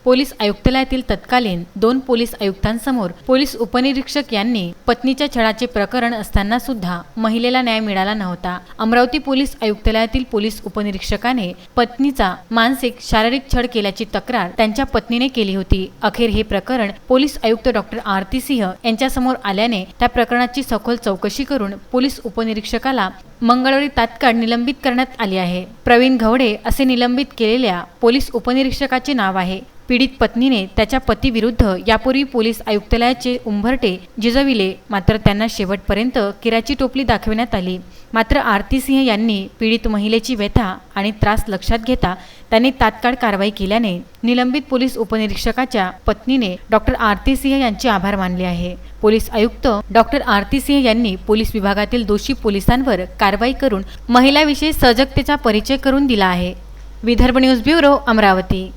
Police आयुक्तालयातील तत्कालीन 2 police आयुक्तांसमोर police उपनिरीक्षक यांनी पत्नीच्या छळाचे प्रकरण असताना सुद्धा महिलेला न्याय मिळाला नव्हता। अमरावती पोलीस आयुक्तालयातील पोलीस उपनिरीक्षकाने पत्नीचा मानसिक शारीरिक छळ केल्याची तक्रार त्यांच्या पत्नीने केली होती। अखेर हे प्रकरण पोलीस आयुक्त डॉक्टर आरती सिंह यांच्यासमोर आल्याने त्या प्रकरणाची सखोल चौकशी करून पोलीस उपनिरीक्षकाला मंगळवारी तात्काळ निलंबित करण्यात आले आहे। प्रवीण घवडे असे निलंबित केलेल्या पोलीस उपनिरीक्षकाचे नाव आहे। पीडित पत्नीने त्याच्या पतीविरुद्ध यापूर्वी पोलीस आयुक्तालयाचे उंबरठे झिजविले, मात्र त्यांना शेवटपर्यंत किराची टोपली दाखविण्यात आली। मात्र आरती सिंह यांनी पीडित महिलेची व्यथा आणि त्रास लक्षात घेता त्यांनी तात्काळ कारवाई केल्याने निलंबित पोलीस उपनिरीक्षकाच्या पत्नीने डॉक्टर आरती सिंह यांचे आभार मानले आहे। पोलीस आयुक्त डॉक्टर आरती सिंह यांनी पोलीस विभागातील दोषी पोलिसांवर कारवाई करून महिलाविषयी सजगतेचा परिचय करून दिला आहे। Vidarbha news bureau, Amravati.